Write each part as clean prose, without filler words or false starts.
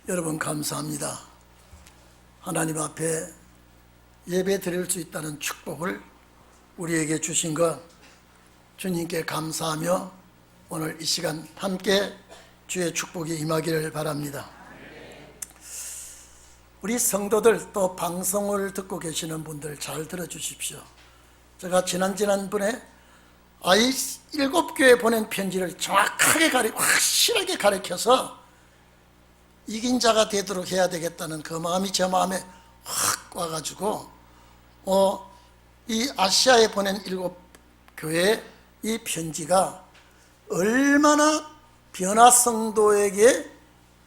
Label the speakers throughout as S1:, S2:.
S1: 여러분 감사합니다. 하나님 앞에 예배 드릴 수 있다는 축복을 우리에게 주신 것 주님께 감사하며 오늘 이 시간 함께 주의 축복이 임하기를 바랍니다. 우리 성도들 또 방송을 듣고 계시는 분들 잘 들어주십시오. 제가 지난번에 아이 7교회 보낸 편지를 정확하게 확실하게 가르쳐서 이긴 자가 되도록 해야 되겠다는 그 마음이 제 마음에 확 와가지고 이 아시아에 보낸 7교회 이 편지가 얼마나 변화 성도에게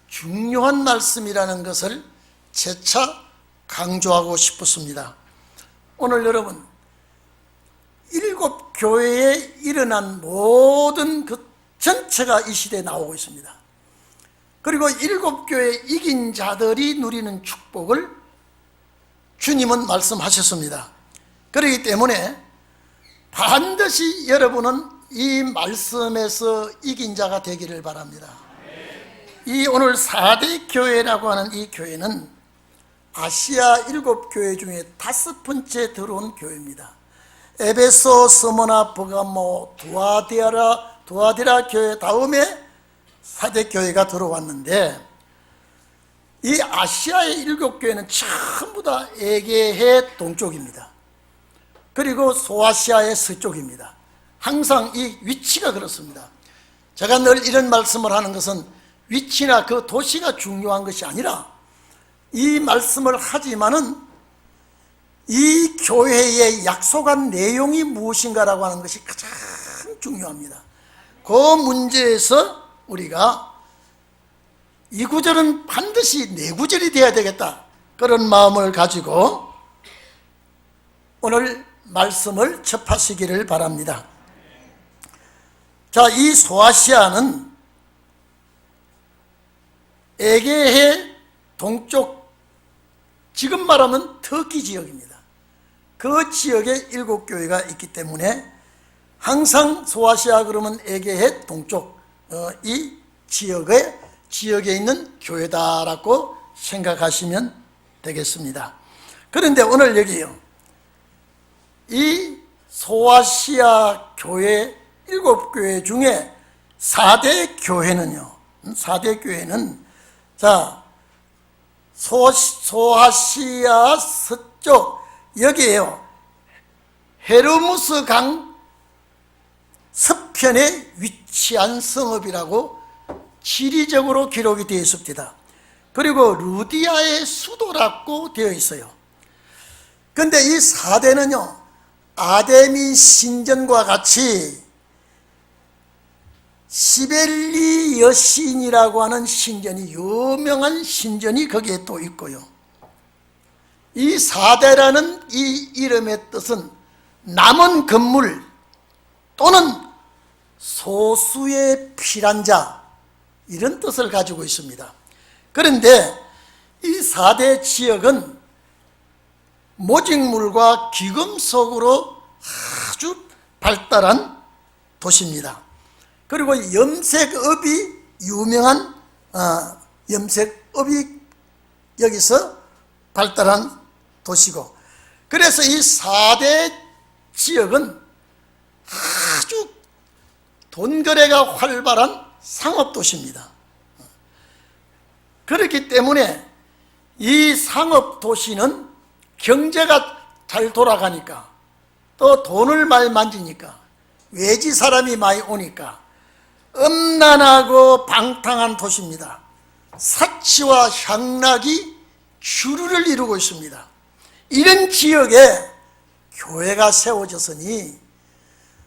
S1: 중요한 말씀이라는 것을 재차 강조하고 싶었습니다. 오늘 여러분 7교회에 일어난 모든 그 전체가 이 시대에 나오고 있습니다. 그리고 7교회 이긴 자들이 누리는 축복을 주님은 말씀하셨습니다. 그렇기 때문에 반드시 여러분은 이 말씀에서 이긴 자가 되기를 바랍니다. 이 오늘 4대 교회라고 하는 이 교회는 아시아 7교회 중에 5번째 들어온 교회입니다. 에베소, 스무나, 버가모, 두아디라 교회 다음에 4대 교회가 들어왔는데, 이 아시아의 7교회는 전부 다 에게해 동쪽입니다. 그리고 소아시아의 서쪽입니다. 항상 이 위치가 그렇습니다. 제가 늘 이런 말씀을 하는 것은 위치나 그 도시가 중요한 것이 아니라, 이 말씀을 하지만은 이 교회의 약속한 내용이 무엇인가라고 하는 것이 가장 중요합니다. 그 문제에서 우리가 이 구절은 반드시 내 구절이 되어야 되겠다, 그런 마음을 가지고 오늘 말씀을 접하시기를 바랍니다. 자, 이 소아시아는 에게해 동쪽, 지금 말하면 터키 지역입니다. 그 지역에 7교회가 있기 때문에 항상 소아시아 그러면 에게해 동쪽 이 지역에 있는 교회다라고 생각하시면 되겠습니다. 그런데 오늘 여기요, 이 소아시아 교회 7교회 중에 4대 교회는요, 4대 교회는 자, 소아시아 서쪽 여기에요, 헤르무스 강 서편에 위치한 성읍이라고 지리적으로 기록이 되어 있습니다. 그리고 루디아의 수도라고 되어 있어요. 그런데 이 4대는요, 아데미 신전과 같이 시벨리 여신이라고 하는 신전이, 유명한 신전이 거기에 또 있고요. 이 4대라는 이 이름의 뜻은 남은 건물 또는 소수의 필요한 이런 뜻을 가지고 있습니다. 그런데 이 4대 지역은 모직물과 기금속으로 아주 발달한 도시입니다. 그리고 염색업이 유명한 염색업이 여기서 발달한 도시고, 그래서 이 4대 지역은 아주 돈거래가 활발한 상업도시입니다. 그렇기 때문에 이 상업도시는 경제가 잘 돌아가니까, 또 돈을 많이 만지니까, 외지 사람이 많이 오니까 음란하고 방탕한 도시입니다. 사치와 향락이 주류를 이루고 있습니다. 이런 지역에 교회가 세워졌으니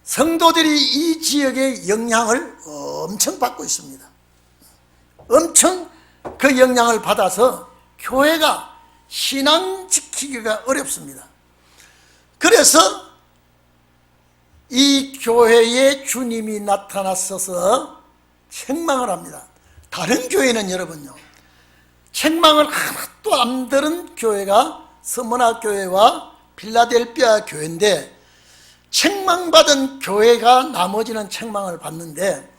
S1: 성도들이 이 지역의 영향을 엄청 받고 있습니다. 엄청 그 영향을 받아서 교회가 신앙 지키기가 어렵습니다. 그래서 이 교회에 주님이 나타나셔서 책망을 합니다. 다른 교회는 여러분요, 책망을 하나도 안 들은 교회가 스무나 교회와 필라델피아 교회인데, 책망받은 교회가 나머지는 책망을 받는데,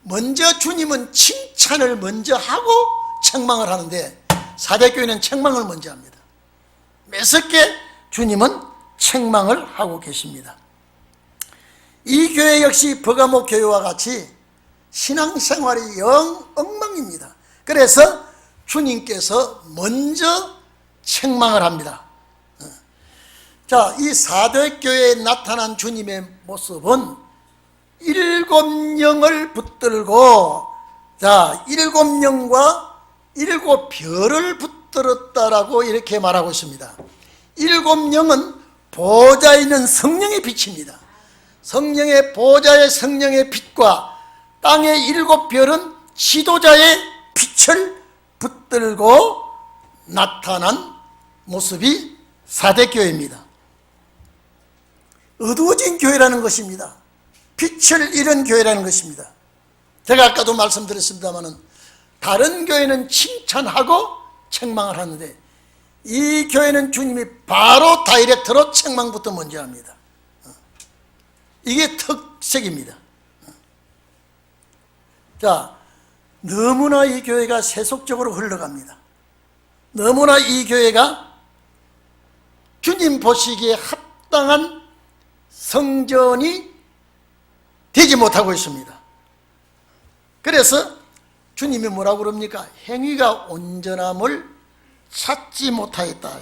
S1: 먼저 주님은 칭찬을 먼저 하고 책망을 하는데 사대교회는 책망을 먼저 합니다. 매섭게 주님은 책망을 하고 계십니다. 이 교회 역시 버가모 교회와 같이 신앙생활이 영 엉망입니다. 그래서 주님께서 먼저 책망을 합니다. 자, 이 사대교회에 나타난 주님의 모습은 7 영을 붙들고, 자, 7 영과 7 별을 붙들었다라고 이렇게 말하고 있습니다. 7 영은 보좌에 있는 성령의 빛입니다. 성령의 보좌의 성령의 빛과 땅의 7 별은 지도자의 빛을 붙들고 나타난 모습이 사대교회입니다. 어두워진 교회라는 것입니다. 빛을 잃은 교회라는 것입니다. 제가 아까도 말씀드렸습니다마는 다른 교회는 칭찬하고 책망을 하는데 이 교회는 주님이 바로 다이렉트로 책망부터 먼저 합니다. 이게 특색입니다. 자, 너무나 이 교회가 세속적으로 흘러갑니다. 너무나 이 교회가 주님 보시기에 합당한 성전이 되지 못하고 있습니다. 그래서 주님이 뭐라고 그럽니까? 행위가 온전함을 찾지 못하였다.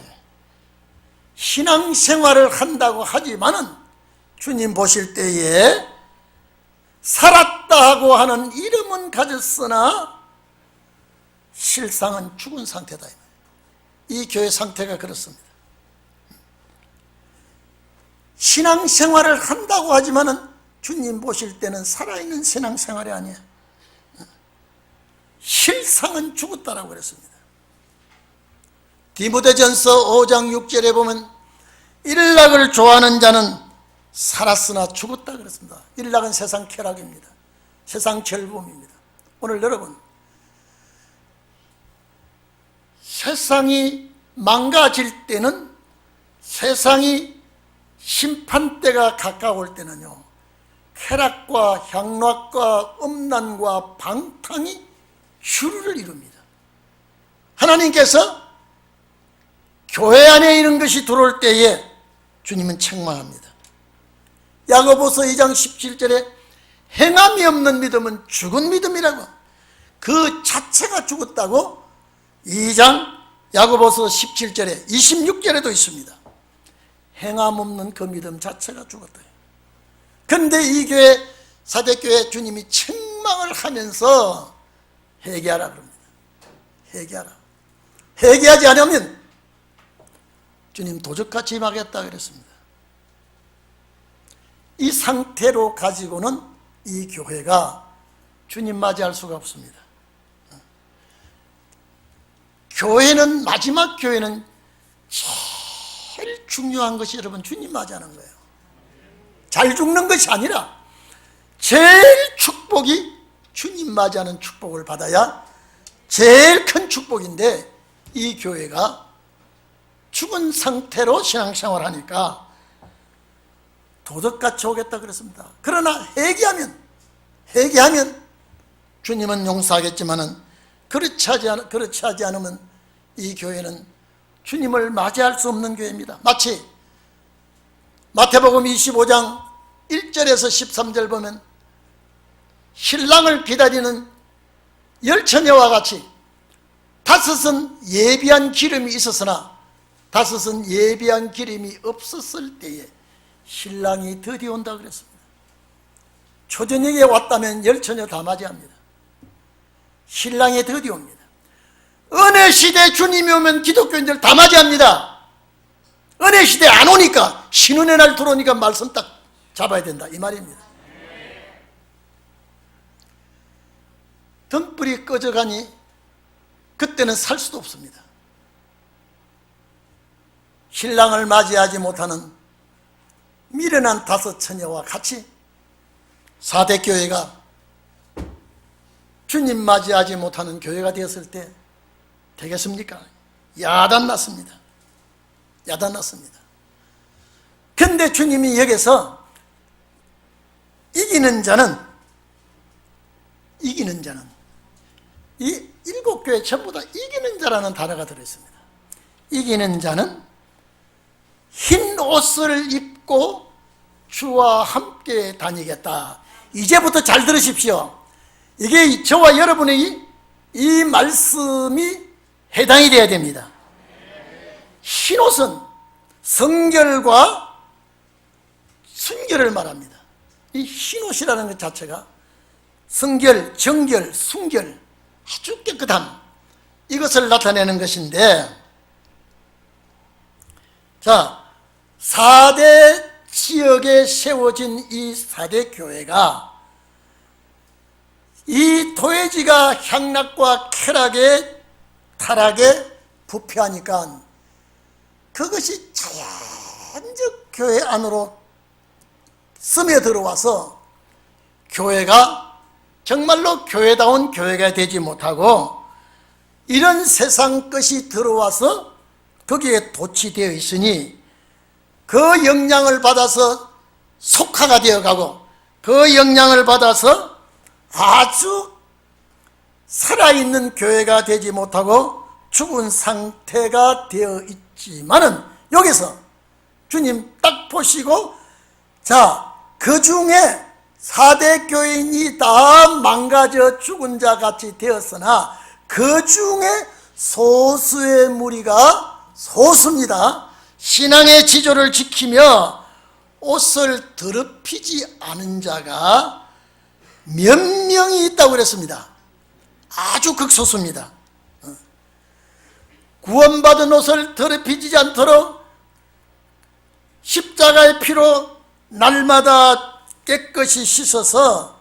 S1: 신앙생활을 한다고 하지만은 주님 보실 때에 살았다 하고 하는 이름은 가졌으나 실상은 죽은 상태다. 이 교회 상태가 그렇습니다. 신앙생활을 한다고 하지만은 주님 보실 때는 살아있는 신앙생활이 아니에요. 실상은 죽었다라고 그랬습니다. 디모데전서 5장 6절에 보면 일락을 좋아하는 자는 살았으나 죽었다 그랬습니다. 일락은 세상 쾌락입니다. 세상 즐거움입니다. 오늘 여러분, 세상이 망가질 때는, 세상이 심판대가 가까울 때는요, 쾌락과 향락과 음란과 방탕이 주를 이룹니다. 하나님께서 교회 안에 이런 것이 들어올 때에 주님은 책망합니다. 야고보서 2장 17절에 행함이 없는 믿음은 죽은 믿음이라고, 그 자체가 죽었다고 2장 야고보서 17절에 26절에도 있습니다. 행함 없는 그 믿음 자체가 죽었다. 그런데 이 교회, 사대교회 주님이 책망을 하면서 회개하라 그럽니다. 회개하라. 회개하지 않으면 주님 도적같이 임하겠다 그랬습니다. 이 상태로 가지고는 이 교회가 주님 맞이할 수가 없습니다. 교회는, 마지막 교회는 제일 중요한 것이 여러분 주님 맞이하는 거예요. 잘 죽는 것이 아니라 제일 축복이 주님 맞이하는 축복을 받아야 제일 큰 축복인데, 이 교회가 죽은 상태로 신앙생활을 하니까 도덕같이 오겠다 그랬습니다. 그러나 회개하면 주님은 용서하겠지만은 그렇지 하지 않으면 이 교회는 주님을 맞이할 수 없는 교회입니다. 마치 마태복음 25장 1절에서 13절 보면 신랑을 기다리는 열처녀와 같이 5은 예비한 기름이 있었으나 5은 예비한 기름이 없었을 때에 신랑이 드디어 온다 그랬습니다. 초저녁에 왔다면 열처녀 다 맞이합니다. 신랑이 드디어 옵니다. 은혜 시대 주님이 오면 기독교인들 다 맞이합니다. 은혜 시대 안 오니까, 신은혜 날 들어오니까 말씀 딱 잡아야 된다 이 말입니다. 등불이 꺼져가니 그때는 살 수도 없습니다. 신랑을 맞이하지 못하는 미련한 5 처녀와 같이 사대교회가 주님 맞이하지 못하는 교회가 되었을 때 되겠습니까? 야단났습니다. 야단났습니다. 근데 주님이 여기서 이기는 자는 이 7교회 전부 다 이기는 자라는 단어가 들어있습니다. 이기는 자는 흰 옷을 입고 주와 함께 다니겠다. 이제부터 잘 들으십시오. 이게 저와 여러분의 이 말씀이 해당이 되어야 됩니다. 흰 옷은 성결과 순결을 말합니다. 이 흰 옷이라는 것 자체가 성결, 정결, 순결, 아주 깨끗함, 이것을 나타내는 것인데, 자, 4대 지역에 세워진 이 4대 교회가 이 도회지가 향락과 쾌락에 타락에 부패하니까 그것이 자연적 교회 안으로 스며들어와서 교회가 정말로 교회다운 교회가 되지 못하고 이런 세상 것이 들어와서 거기에 도취되어 있으니 그 영향을 받아서 속화가 되어가고 그 영향을 받아서 아주 살아있는 교회가 되지 못하고 죽은 상태가 되어 있지만은 여기서 주님 딱 보시고, 자, 그 중에 4대 교인이 다 망가져 죽은 자 같이 되었으나 그 중에 소수의 무리가, 소수입니다, 신앙의 지조를 지키며 옷을 더럽히지 않은 자가 몇 명이 있다고 그랬습니다. 아주 극소수입니다. 구원받은 옷을 더럽히지 않도록 십자가의 피로 날마다 깨끗이 씻어서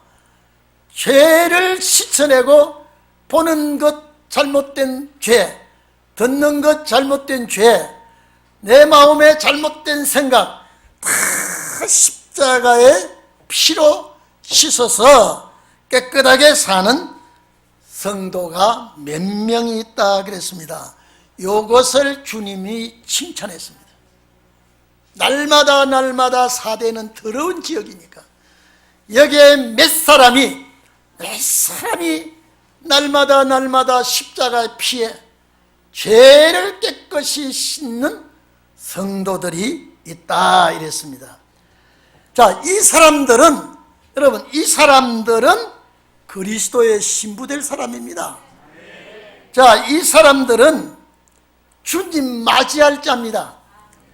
S1: 죄를 씻어내고 보는 것 잘못된 죄, 듣는 것 잘못된 죄, 내 마음의 잘못된 생각 다 십자가의 피로 씻어서 깨끗하게 사는 성도가 몇 명이 있다 그랬습니다. 이것을 주님이 칭찬했습니다. 날마다 4대는 더러운 지역이니까 여기에 몇 사람이 날마다 십자가의 피에 죄를 깨끗이 씻는 성도들이 있다 이랬습니다. 자, 이 사람들은, 여러분, 이 사람들은 그리스도의 신부될 사람입니다. 자, 이 사람들은 주님 맞이할 자입니다.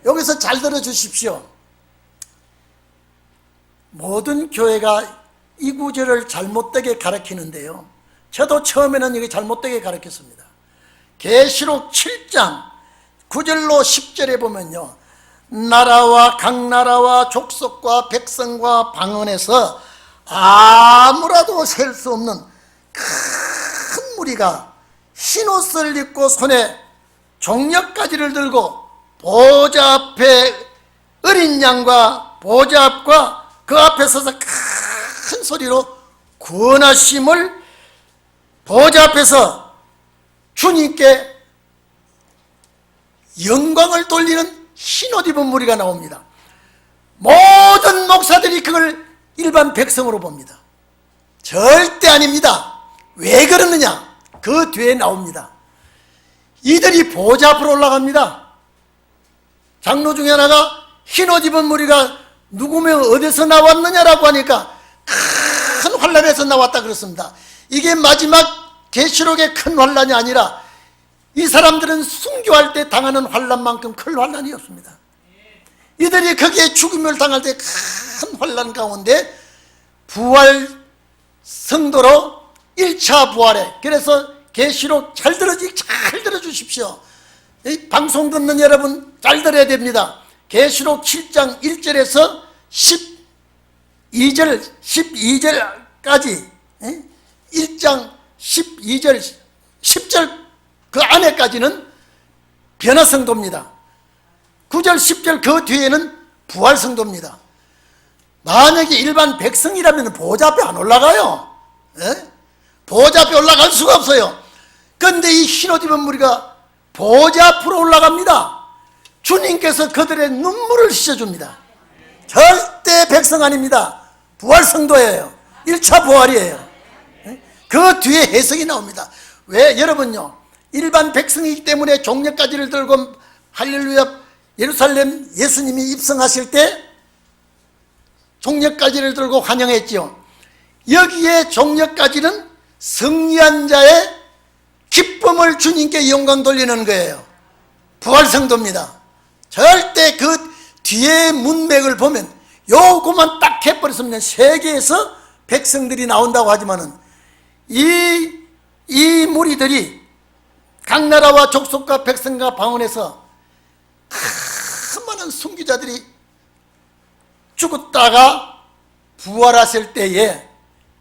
S1: 여기서 잘 들어주십시오. 모든 교회가 이 구절을 잘못되게 가르치는데요, 저도 처음에는 이게 잘못되게 가르쳤습니다. 계시록 7장 9절로 10절에 보면요, 나라와 각 나라와 족속과 백성과 방언에서 아무라도 셀 수 없는 큰 무리가 흰옷을 입고 손에 종려가지를 들고 보좌 앞에 어린 양과 보좌 앞과 그 앞에 서서 큰 소리로 구원하심을 보좌 앞에서 주님께 영광을 돌리는 흰옷 입은 무리가 나옵니다. 모든 목사들이 그걸 일반 백성으로 봅니다. 절대 아닙니다. 왜 그러느냐? 그 뒤에 나옵니다. 이들이 보좌 앞으로 올라갑니다. 장로 중에 하나가 흰옷 입은 무리가 누구며 어디서 나왔느냐라고 하니까 큰 환란에서 나왔다 그렇습니다. 이게 마지막 계시록의 큰 환란이 아니라 이 사람들은 순교할 때 당하는 환란만큼 큰 환란이 없습니다. 이들이 거기에 죽음을 당할 때 큰 환란 가운데 부활 성도로 1차 부활에, 그래서 계시록 잘 들어주십시오. 이 방송 듣는 여러분 잘 들어야 됩니다. 계시록 7장 1절에서 12절까지 1장 12절 10절 그 안에까지는 변화성도입니다. 9절 10절 그 뒤에는 부활성도입니다. 만약에 일반 백성이라면 보좌 앞에 안 올라가요. 보좌 앞에 올라갈 수가 없어요. 그런데 이 흰옷 입은 무리가 보좌 앞으로 올라갑니다. 주님께서 그들의 눈물을 씻어줍니다. 절대 백성 아닙니다. 부활성도예요. 1차 부활이에요. 그 뒤에 해석이 나옵니다. 왜? 여러분요, 일반 백성이기 때문에 종려가지를 들고 할렐루야 예루살렘 예수님이 입성하실 때 종려가지를 들고 환영했지요. 여기에 종려가지는 승리한 자의 기쁨을 주님께 영광 돌리는 거예요. 부활성도입니다. 절대 그 뒤에 문맥을 보면 요거만 딱 해버렸으면 세계에서 백성들이 나온다고 하지만은 이 무리들이 각 나라와 족속과 백성과 방언에서 많은 순교자들이 죽었다가 부활하실 때에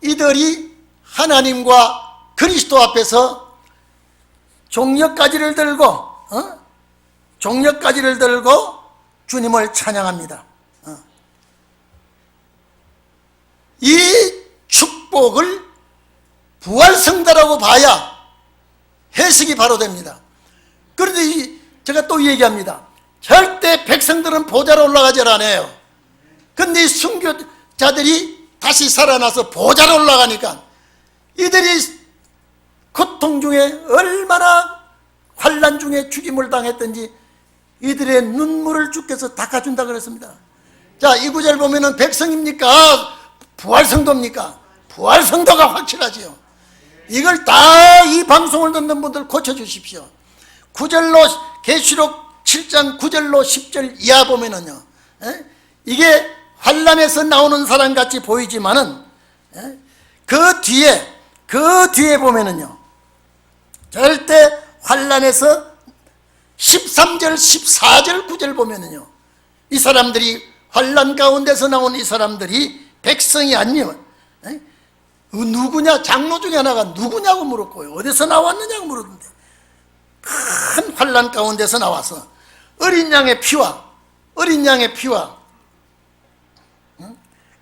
S1: 이들이 하나님과 그리스도 앞에서 종려가지를 들고 종려가지를 들고 주님을 찬양합니다. 이 축복을 부활성도라고 봐야 해석이 바로 됩니다. 그런데 제가 또 얘기합니다. 절대 백성들은 보좌로 올라가지 않아요. 근데 이 순교자들이 다시 살아나서 보좌로 올라가니까 이들이 고통 중에 얼마나 환난 중에 죽임을 당했던지 이들의 눈물을 주께서 닦아준다 그랬습니다. 자, 이 구절 보면은 백성입니까? 부활성도입니까? 부활성도가 확실하지요. 이걸 다 이 방송을 듣는 분들 고쳐주십시오. 9절로 계시록 7장 9절로 10절 이하 보면은요, 이게 환난에서 나오는 사람같이 보이지만은 그 뒤에 보면은요, 절대 환난에서 13절 14절 9절 보면은요, 이 사람들이 환난 가운데서 나온 이 사람들이 백성이 아니면 누구냐, 장로 중에 하나가 누구냐고 물었고요, 어디서 나왔느냐고 물었는데 큰 환난 가운데서 나와서 어린 양의 피와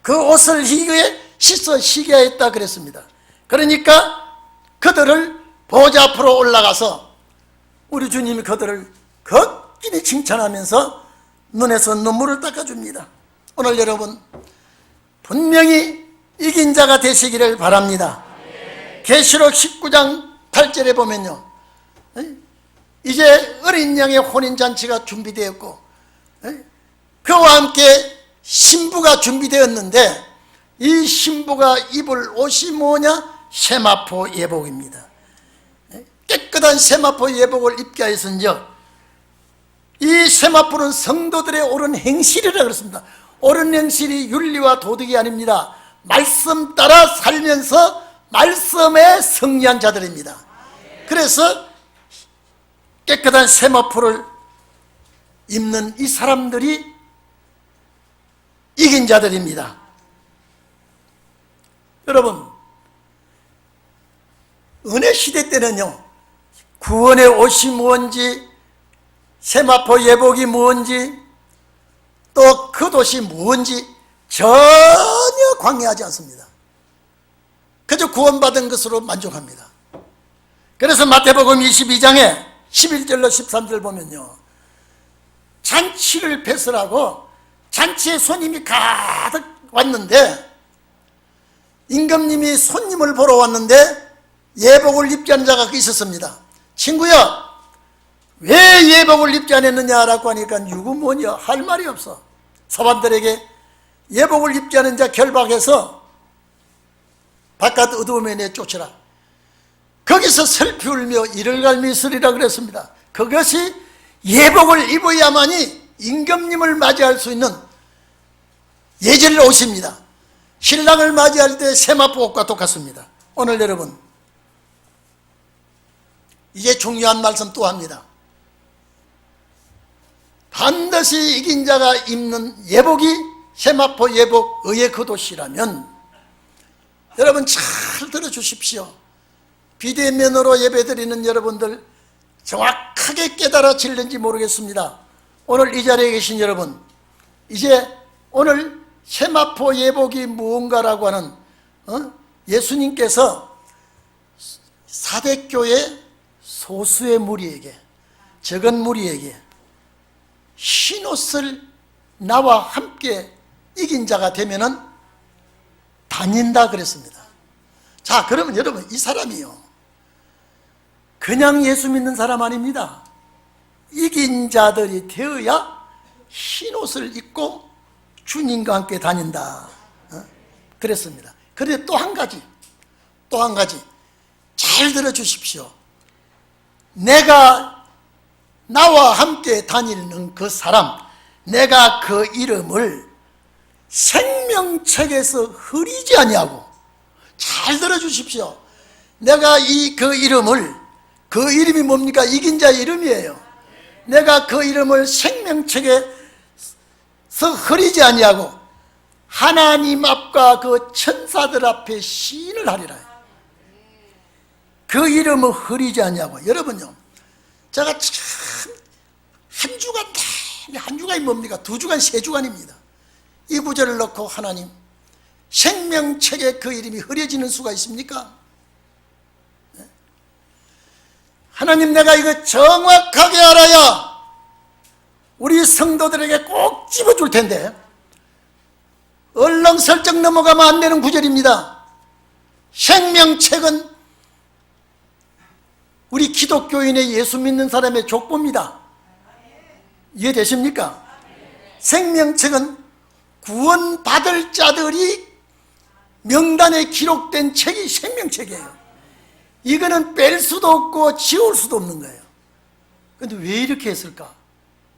S1: 그 옷을 희게 씻어 시게 했다 그랬습니다. 그러니까 그들을 보좌 앞으로 올라가서 우리 주님이 그들을 걷기니 칭찬하면서 눈에서 눈물을 닦아줍니다. 오늘 여러분 분명히 이긴 자가 되시기를 바랍니다. 계시록 19장 8절에 보면요, 이제 어린 양의 혼인잔치가 준비되었고 그와 함께 신부가 준비되었는데 이 신부가 입을 옷이 뭐냐? 세마포 예복입니다. 깨끗한 세마포 예복을 입게 하였은즉 이 세마포는 성도들의 옳은 행실이라 그랬습니다. 옳은 행실이 윤리와 도덕이 아닙니다. 말씀 따라 살면서 말씀에 승리한 자들입니다. 그래서 깨끗한 세마포를 입는 이 사람들이 이긴 자들입니다. 여러분, 은혜 시대 때는요, 구원의 옷이 뭔지, 세마포 예복이 뭔지, 또 그 옷이 뭔지 전혀 관여하지 않습니다. 그저 구원받은 것으로 만족합니다. 그래서 마태복음 22장에 11절로 13절 보면요, 잔치를 배설하고 잔치에 손님이 가득 왔는데 임금님이 손님을 보러 왔는데 예복을 입지 않은 자가 있었습니다. 친구야, 왜 예복을 입지 않았느냐라고 하니까 유구무원이야, 할 말이 없어. 사람들에게 예복을 입지 않은 자 결박해서 바깥 어두움에 내쫓으라. 거기서 슬피 울며 이를 갈미 있으리라 그랬습니다. 그것이 예복을 입어야만이 임금님을 맞이할 수 있는 예절 옷입니다. 신랑을 맞이할 때 세마포 옷과 똑같습니다. 오늘 여러분, 이게 중요한 말씀 또 합니다. 반드시 이긴 자가 입는 예복이 세마포 예복 의의 겉옷이라면, 여러분 잘 들어주십시오. 비대면으로 예배드리는 여러분들 정확하게 깨달아질는지 모르겠습니다. 오늘 이 자리에 계신 여러분, 이제 오늘 세마포 예복이 무언가라고 하는 예수님께서 사대교회 소수의 무리에게, 적은 무리에게 흰옷을 나와 함께 이긴 자가 되면은 다닌다 그랬습니다. 자, 그러면 여러분, 이 사람이요, 그냥 예수 믿는 사람 아닙니다. 이긴 자들이 되어야 흰옷을 입고 주님과 함께 다닌다. 그랬습니다. 그런데 또 한 가지 잘 들어주십시오. 내가 나와 함께 다니는 그 사람, 내가 그 이름을 생명책에서 흐리지 아니하고, 잘 들어주십시오. 내가 그 이름이 뭡니까? 이긴 자의 이름이에요. 내가 그 이름을 생명책에서 흐리지 아니하고 하나님 앞과 그 천사들 앞에 시인을 하리라. 그 이름을 흐리지 아니하고. 여러분요, 제가 참 한 주간이 뭡니까? 2주간, 3주간입니다. 이 구절을 넣고 하나님, 생명책에 그 이름이 흐려지는 수가 있습니까? 하나님, 내가 이거 정확하게 알아야 우리 성도들에게 꼭 집어줄 텐데 얼렁설정 넘어가면 안 되는 구절입니다. 생명책은 우리 기독교인의 예수 믿는 사람의 족보입니다. 이해되십니까? 생명책은 구원받을 자들이 명단에 기록된 책이 생명책이에요. 이거는 뺄 수도 없고 지울 수도 없는 거예요. 그런데 왜 이렇게 했을까?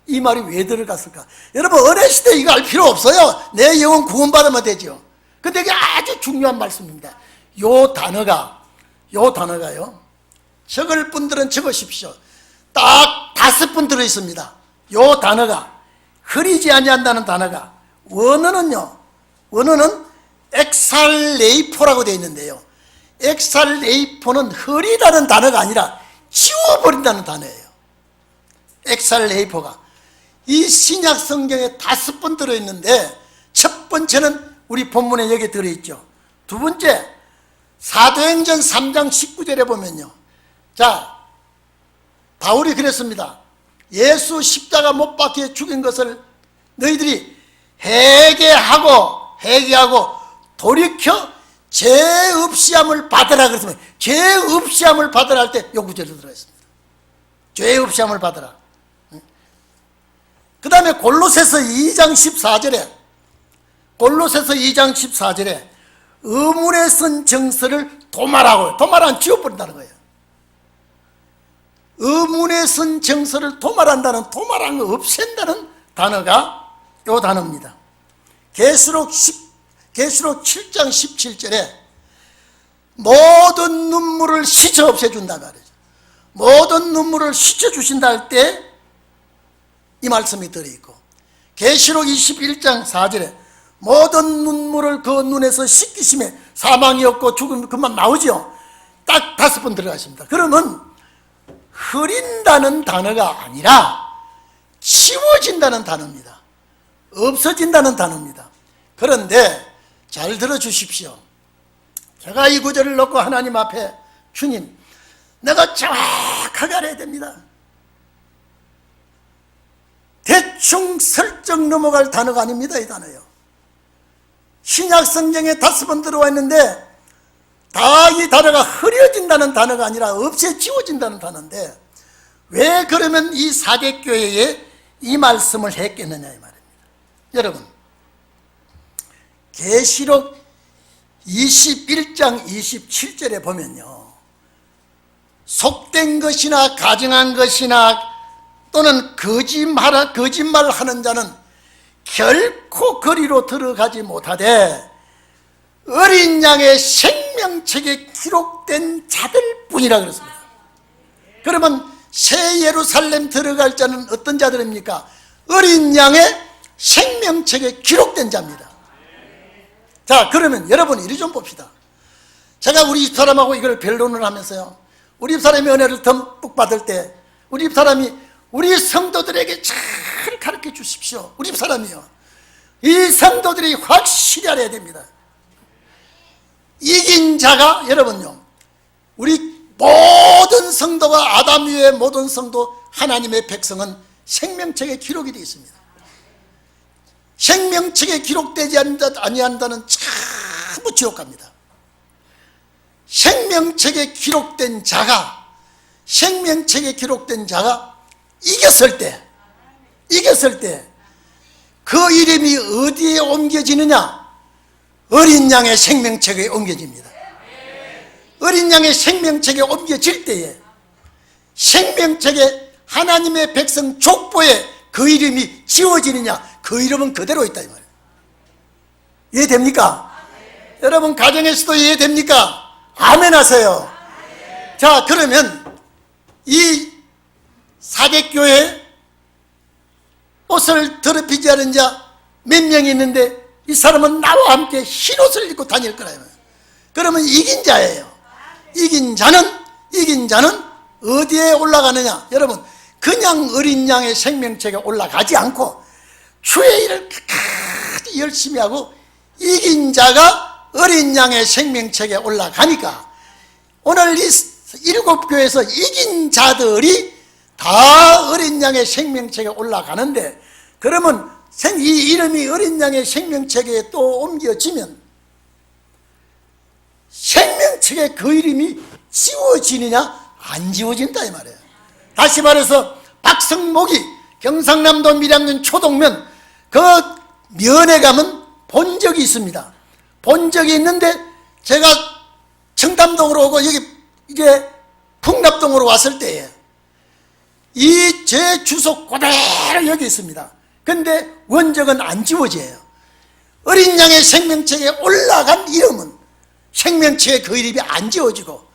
S1: 이 말이 왜 들어갔을까? 여러분, 어느 시대 이거 알 필요 없어요. 내 영혼 구원받으면 되죠. 근데 이게 아주 중요한 말씀입니다. 요 단어가요, 적을 분들은 적으십시오. 딱 5번 들어있습니다. 요 단어가, 흐리지 아니한다는 단어가, 원어는 엑살레이포라고 되어 있는데요, 엑살레이포는 흐리다는 단어가 아니라 지워버린다는 단어예요. 엑살레이포가 이 신약 성경에 5번 들어있는데, 첫 번째는 우리 본문에 여기 들어있죠. 두 번째, 사도행전 3장 19절에 보면요, 자, 바울이 그랬습니다. 예수 십자가 못 박혀 죽인 것을 너희들이 회개하고 돌이켜 죄 없이함을 받으라 그랬으면, 죄 없이함을 받으라 할 때 요 구절이 들어있습니다. 죄 없이함을 받으라. 그 다음에 골로새서 2장 14절에 의문에 쓴 정서를 도말하고, 도말하면 지워버린다는 거예요. 의문에 쓴 정서를 도말한다는, 도말한 거 없앤다는 단어가 요 단어입니다. 계시록 7장 17절에 모든 눈물을 씻어 없애준다 말이죠. 모든 눈물을 씻어주신다 할 때 이 말씀이 들어있고, 계시록 21장 4절에 모든 눈물을 그 눈에서 씻기심에 사망이 없고 죽음이 그만 나오죠. 딱 5번 들어가십니다. 그러면 흐린다는 단어가 아니라 지워진다는 단어입니다. 없어진다는 단어입니다. 그런데 잘 들어주십시오. 제가 이 구절을 놓고 하나님 앞에, 주님, 내가 정확하게 알아야 됩니다. 대충 설정 넘어갈 단어가 아닙니다. 이 단어요. 신약 성경에 5번 들어와 있는데 다 이 단어가 흐려진다는 단어가 아니라 없애지워진다는 단어인데, 왜 그러면 이 사대교회에 이 말씀을 했겠느냐 이 말입니다. 여러분, 계시록 21장 27절에 보면요, 속된 것이나 가증한 것이나 또는 거짓말하는 자는 결코 거리로 들어가지 못하되 어린 양의 생명책에 기록된 자들 뿐이라 그랬습니다. 그러면 새 예루살렘 들어갈 자는 어떤 자들입니까? 어린 양의 생명책에 기록된 자입니다. 자, 그러면 여러분 이리 좀 봅시다. 제가 우리 집사람하고 이걸 변론을 하면서요, 우리 집사람이 은혜를 듬뿍 받을 때 우리 집사람이 우리 성도들에게 잘 가르쳐 주십시오. 우리 집사람이요, 이 성도들이 확실히 알아야 됩니다. 이긴 자가, 여러분요, 우리 모든 성도가, 아담 이후의 모든 성도, 하나님의 백성은 생명책에 기록이 되어 있습니다. 생명책에 기록되지 아니한다는 전부 지옥 갑니다. 생명책에 기록된 자가 생명책에 기록된 자가 이겼을 때 그 이름이 어디에 옮겨지느냐? 어린 양의 생명책에 옮겨집니다. 어린 양의 생명책에 옮겨질 때에 생명책에 하나님의 백성 족보에 그 이름이 지워지느냐? 그 이름은 그대로 있다 이 말이에요. 이해됩니까? 여러분 가정에서도 이해됩니까? 아멘 하세요. 자, 그러면 이 사대교회 옷을 더럽히지 않은 자 몇 명이 있는데 이 사람은 나와 함께 흰 옷을 입고 다닐 거라. 그러면 이긴 자예요. 이긴 자는 어디에 올라가느냐? 여러분 그냥 어린 양의 생명책에 올라가지 않고 주의 일을 끝까지 열심히 하고 이긴 자가 어린 양의 생명책에 올라가니까 오늘 이 7교회에서 이긴 자들이 다 어린 양의 생명책에 올라가는데, 그러면 이 이름이 어린 양의 생명책에 또 옮겨지면 생명책에 그 이름이 지워지느냐? 안 지워진다 이 말이에요. 다시 말해서 박성목이 경상남도 밀양면 초동면 그 면회 가면 본 적이 있습니다. 본 적이 있는데 제가 청담동으로 오고 여기 이제 풍납동으로 왔을 때에 이 제 주소 그대로 여기 있습니다. 근데 원적은 안 지워져요. 어린 양의 생명책에 올라간 이름은 생명책에 그 이름이 안 지워지고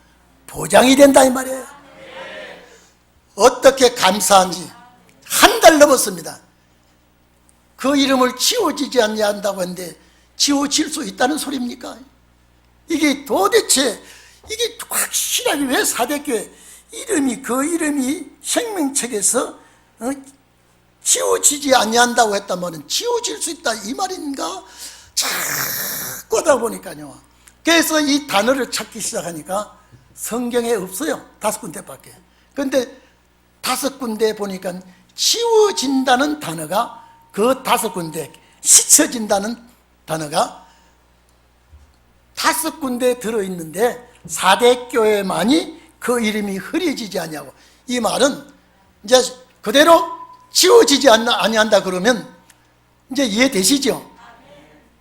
S1: 보장이 된다 이 말이에요. 어떻게 감사한지. 한 달 넘었습니다. 그 이름을 지워지지 않는다고 했는데 지워질 수 있다는 소리입니까? 이게 도대체 이게 확실하게 왜 사대교회 이름이 그 이름이 생명책에서 지워지지 아니한다고 했다면 지워질 수 있다 이 말인가? 자꾸 하다 보니까요. 그래서 이 단어를 찾기 시작하니까 성경에 없어요. 5군데밖에. 근데 5군데 보니까 지워진다는 단어가 그 5군데, 씻어진다는 단어가 5군데 들어있는데 사대교회만이 그 이름이 흐려지지 않냐고. 이 말은 이제 그대로 지워지지 아니한다 그러면 이제 이해되시죠?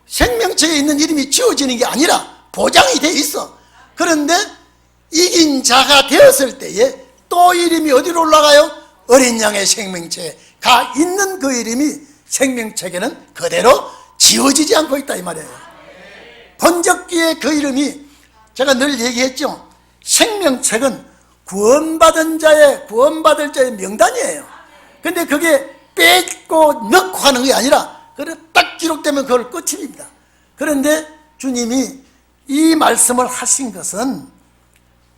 S1: 생명책에 있는 이름이 지워지는 게 아니라 보장이 돼 있어. 그런데 이긴 자가 되었을 때에 또 이름이 어디로 올라가요? 어린 양의 생명책에 가 있는 그 이름이 생명책에는 그대로 지워지지 않고 있다 이 말이에요. 번적기에 그 이름이 제가 늘 얘기했죠. 생명책은 구원받을 자의 명단이에요. 근데 그게 뺏고 넣고 하는 게 아니라 그래 딱 기록되면 그걸 끝입니다. 그런데 주님이 이 말씀을 하신 것은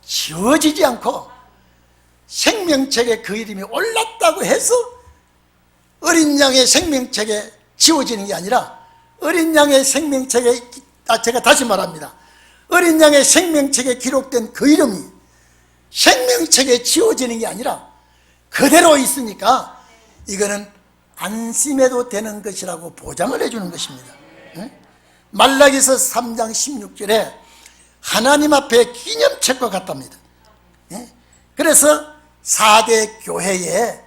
S1: 지워지지 않고 생명책에 그 이름이 올랐다고 해서 어린 양의 생명책에 지워지는 게 아니라 어린 양의 생명책에, 제가 다시 말합니다. 어린 양의 생명책에 기록된 그 이름이 생명책에 지워지는 게 아니라 그대로 있으니까 이거는 안심해도 되는 것이라고 보장을 해주는 것입니다. 말라기서 3장 16절에 하나님 앞에 기념책과 같답니다. 그래서 4대 교회에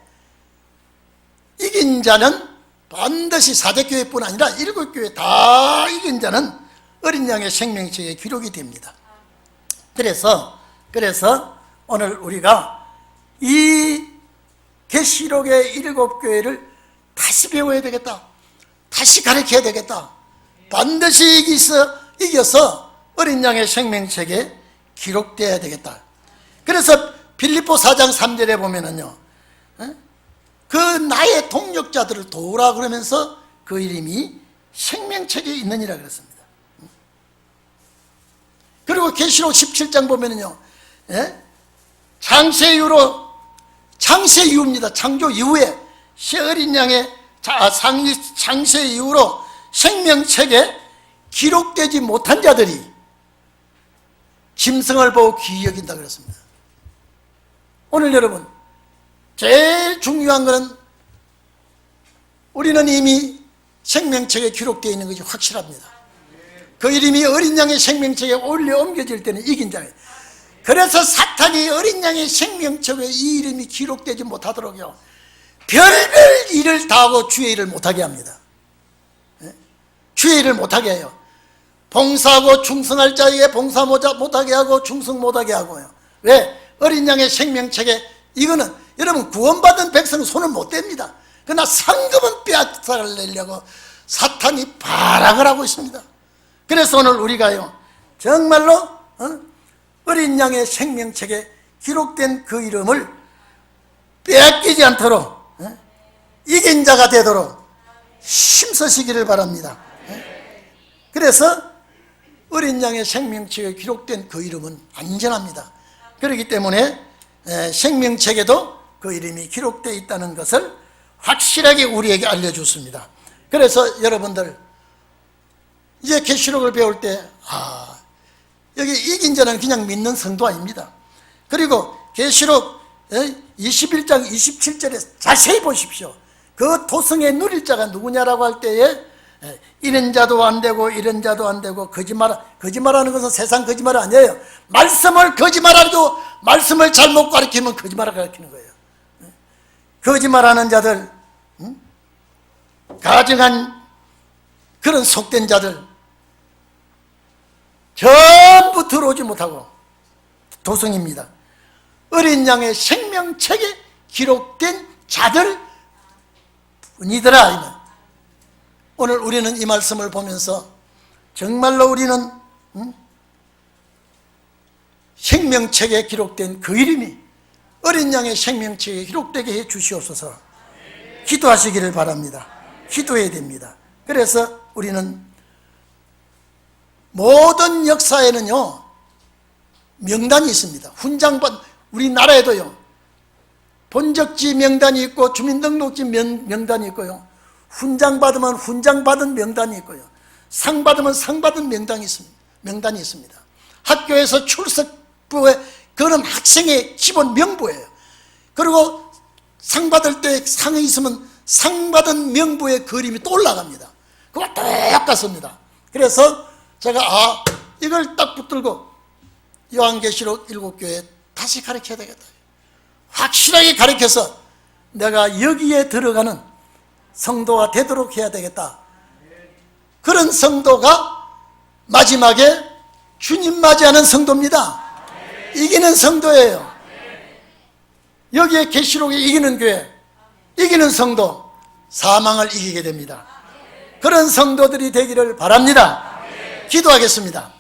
S1: 이긴 자는 반드시 4대 교회뿐 아니라 7교회 다 이긴 자는 어린 양의 생명책에 기록이 됩니다. 그래서 오늘 우리가 이 계시록의 7교회를 다시 배워야 되겠다. 다시 가르쳐야 되겠다. 반드시 이겨서 어린 양의 생명책에 기록되어야 되겠다. 그래서 빌립보 4장 3절에 보면은요, 그 나의 동력자들을 도우라 그러면서 그 이름이 생명책에 있느니라 그랬습니다. 그리고 계시록 17장 보면은요, 창세 이후입니다. 창조 이후에 새 어린 양의 창세 이후로 생명책에 기록되지 못한 자들이 짐승을 보고 귀히 여긴다 그랬습니다. 오늘 여러분 제일 중요한 것은 우리는 이미 생명책에 기록되어 있는 것이 확실합니다. 그 이름이 어린 양의 생명책에 올려 옮겨질 때는 이긴 자예요. 그래서 사탄이 어린 양의 생명책에 이 이름이 기록되지 못하도록요, 별별 일을 다하고 주의 일을 못하게 합니다. 주의 일을 못하게 해요. 봉사하고 충성할 자에게 봉사 못하게 하고 충성 못하게 하고요. 왜? 어린 양의 생명책에, 이거는 여러분 구원받은 백성 손은 못 댑니다. 그러나 상금은 빼앗아내려고 사탄이 발악을 하고 있습니다. 그래서 오늘 우리가요, 정말로 어린 양의 생명책에 기록된 그 이름을 빼앗기지 않도록 이긴 자가 되도록 힘쓰시기를 바랍니다. 그래서 어린 양의 생명책에 기록된 그 이름은 안전합니다. 그렇기 때문에 생명책에도 그 이름이 기록되어 있다는 것을 확실하게 우리에게 알려줬습니다. 그래서 여러분들 이제 계시록을 배울 때 여기 이긴 자는 그냥 믿는 성도 아닙니다. 그리고 계시록 21장 27절에 자세히 보십시오. 그 도성에 누릴 자가 누구냐라고 할 때에 이런 자도 안 되고 이런 자도 안 되고 거짓말하는 것은 세상 거짓말 아니에요. 말씀을 거짓말하고 말씀을 잘못 가르치면 거짓말을 가르치는 거예요. 거짓말하는 자들, 가증한 그런 속된 자들 전부 들어오지 못하고 도성입니다. 어린 양의 생명책에 기록된 자들 뿐이더라. 오늘 우리는 이 말씀을 보면서 정말로 우리는 생명책에 기록된 그 이름이 어린 양의 생명책에 기록되게 해 주시옵소서. 기도하시기를 바랍니다. 기도해야 됩니다. 그래서 우리는 모든 역사에는요, 명단이 있습니다. 훈장받, 우리나라에도요, 본적지 명단이 있고 주민등록지 명단이 있고요, 훈장 받으면 훈장 받은 명단이 있고요, 상 받으면 상 받은 명단이 있습니다. 학교에서 출석부에 그런 학생의 기본 명부예요. 그리고 상 받을 때 상이 있으면 상 받은 명부의 그림이 또 올라갑니다. 그거 똑같습니다. 그래서 제가 이걸 딱 붙들고 요한계시록 7교회에 다시 가르쳐야 되겠다. 확실하게 가르쳐서 내가 여기에 들어가는 성도가 되도록 해야 되겠다. 그런 성도가 마지막에 주님 맞이하는 성도입니다. 이기는 성도예요. 여기에 계시록에 이기는 교회, 이기는 성도, 사망을 이기게 됩니다. 그런 성도들이 되기를 바랍니다. 기도하겠습니다.